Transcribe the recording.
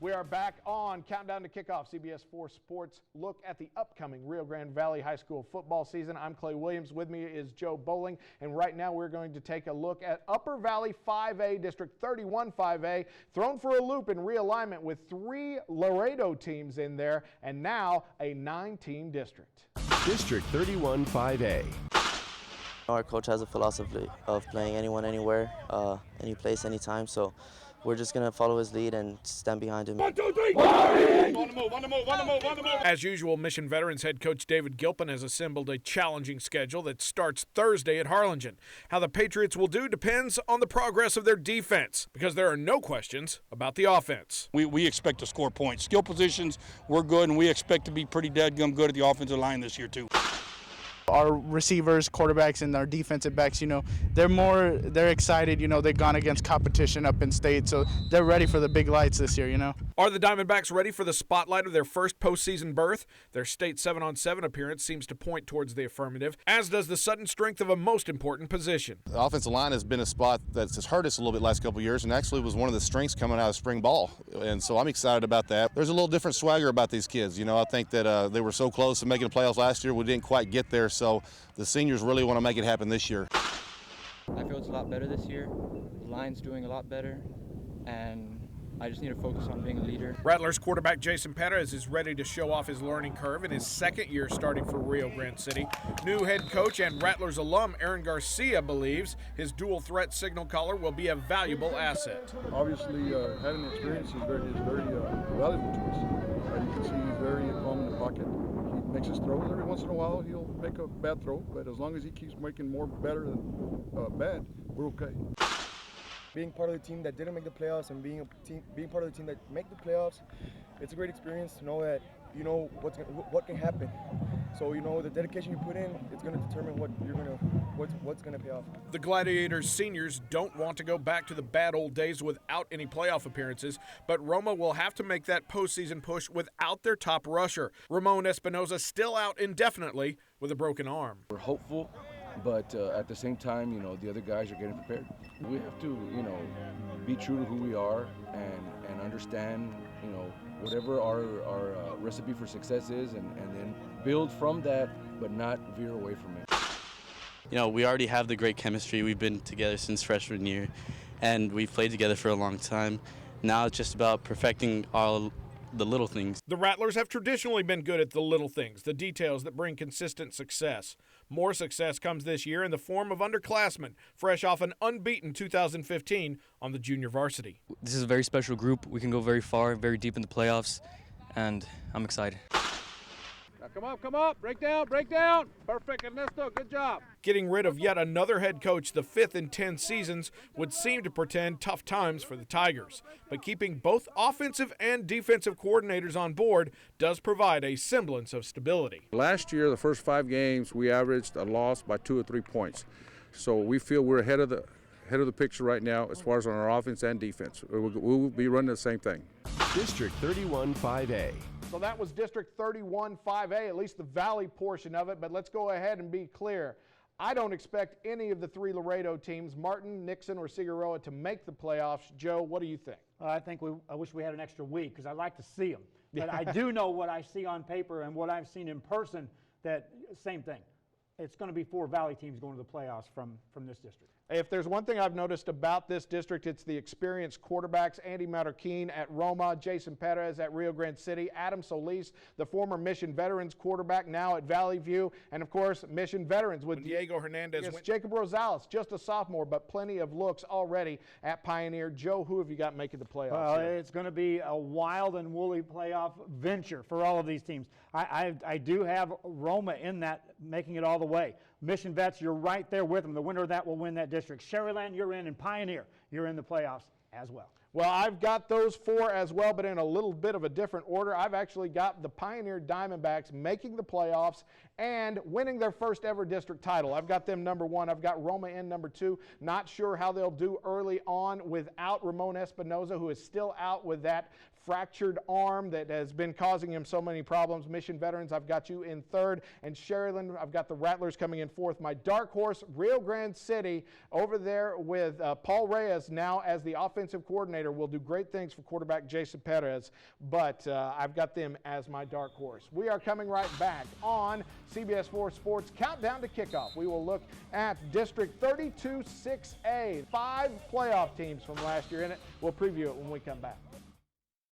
We are back on Countdown to Kickoff, CBS 4 Sports look at the upcoming Rio Grande Valley High School football season. I'm Clay Williams. With me is Joe Bowling. And right now we're going to take a look at Upper Valley 5A, District 31 5A, thrown for a loop in realignment with 3 Laredo teams in there and now a 9-team district. District 31 5A. Our coach has a philosophy of playing anyone, anywhere, any place, anytime. So we're just going to follow his lead and stand behind him. 1, 2, 3. On the move, on the move, on the move, on the move. As usual, Mission Veterans head coach David GILPIN has assembled a challenging schedule that starts Thursday at Harlingen. How the Patriots will do depends on the progress of their defense, because there are no questions about the offense. We expect to score points. Skill positions, we're good, and we expect to be pretty dadgum good at the offensive line this year, too. Our receivers, quarterbacks, and our defensive backs, they're excited. They've gone against competition up in state, so they're ready for the big lights this year, Are the Diamondbacks ready for the spotlight of their first postseason berth? Their state 7-on-7 appearance seems to point towards the affirmative, as does the sudden strength of a most important position. The offensive line has been a spot that's hurt us a little bit last couple of years, and actually was one of the strengths coming out of spring ball. And so I'm excited about that. There's a little different swagger about these kids. I think that they were so close to making the playoffs last year. We didn't quite get there. So the seniors really want to make it happen this year. I feel it's a lot better this year. The line's doing a lot better, and I just need to focus on being a leader. Rattlers quarterback Jason PEREZ is ready to show off his learning curve in his second year starting for Rio Grande City. New head coach and Rattlers alum Aaron GARCIA believes his dual threat signal caller will be a valuable asset. Obviously, having experience is very valuable to us. You can see he's very calm in the pocket. He makes his throws. Every once in a while, he'll make a bad throw, but as long as he keeps making more better than bad, we're okay. Being part of the team that didn't make the playoffs and being part of the team that make the playoffs, it's a great experience to know that what can happen. So the dedication you put in, it's going to determine what's going to pay off. The Gladiators seniors don't want to go back to the bad old days without any playoff appearances, but Roma will have to make that postseason push without their top rusher. Ramon Espinoza still out indefinitely with a broken arm. We're hopeful, but at the same time, the other guys are getting prepared. We have to, be true to who we are and understand, whatever our recipe for success is, and then build from that, but not veer away from it. We already have the great chemistry. We've been together since freshman year, and we've played together for a long time. Now it's just about perfecting all the little things. The Rattlers have traditionally been good at the little things, the details that bring consistent success. More success comes this year in the form of underclassmen, fresh off an unbeaten 2015 on the junior varsity. This is a very special group. We can go very far, very deep in the playoffs, and I'm excited. Now come up, break down. Perfect, Ernesto, good job. Getting rid of yet another head coach, the 5th in 10 seasons, would seem to portend tough times for the Tigers. But keeping both offensive and defensive coordinators on board does provide a semblance of stability. Last year, the first 5 games, we averaged a loss by 2 or 3 points. So we feel we're ahead of the picture right now as far as on our offense and defense. We'll be running the same thing. District 31 5A. So that was District 31 5A, at least the Valley portion of it, but let's go ahead and be clear. I don't expect any of the 3 Laredo teams, Martin, Nixon, or Figueroa, to make the playoffs. Joe, what do you think? I wish we had an extra week because I'd like to see them. But I do know what I see on paper and what I've seen in person, that same thing. It's going to be 4 Valley teams going to the playoffs from this district. If there's one thing I've noticed about this district, it's the experienced quarterbacks. Andy Marroquin at Roma, Jason PEREZ at Rio Grande City, Adam Solis, the former Mission Veterans quarterback, now at Valley View, and of course Mission Veterans with Diego Hernandez. Yes, Jacob Rosales, just a sophomore, but plenty of looks already at Pioneer. Joe, who have you got making the playoffs? Well, it's going to be a wild and woolly playoff venture for all of these teams. I do have Roma in that, making it all the way. Mission Vets, you're right there with them. The winner of that will win that district. Sherryland, you're in, and Pioneer, you're in the playoffs as well. Well, I've got those 4 as well, but in a little bit of a different order. I've actually got the Pioneer Diamondbacks making the playoffs and winning their first ever district title. I've got them number 1. I've got Roma in number 2. Not sure how they'll do early on without Ramon Espinoza, who is still out with that fractured arm that has been causing him so many problems. Mission Veterans, I've got you in 3rd, and Sharyland, I've got the Rattlers coming in 4th. My dark horse, Rio Grande City, over there with Paul Reyes now as the offensive coordinator, will do great things for quarterback Jason Perez, but I've got them as my dark horse. We are coming right back on CBS 4 Sports Countdown to Kickoff. We will look at District 32 6A, 5 playoff teams from last year in it. We'll preview it when we come back.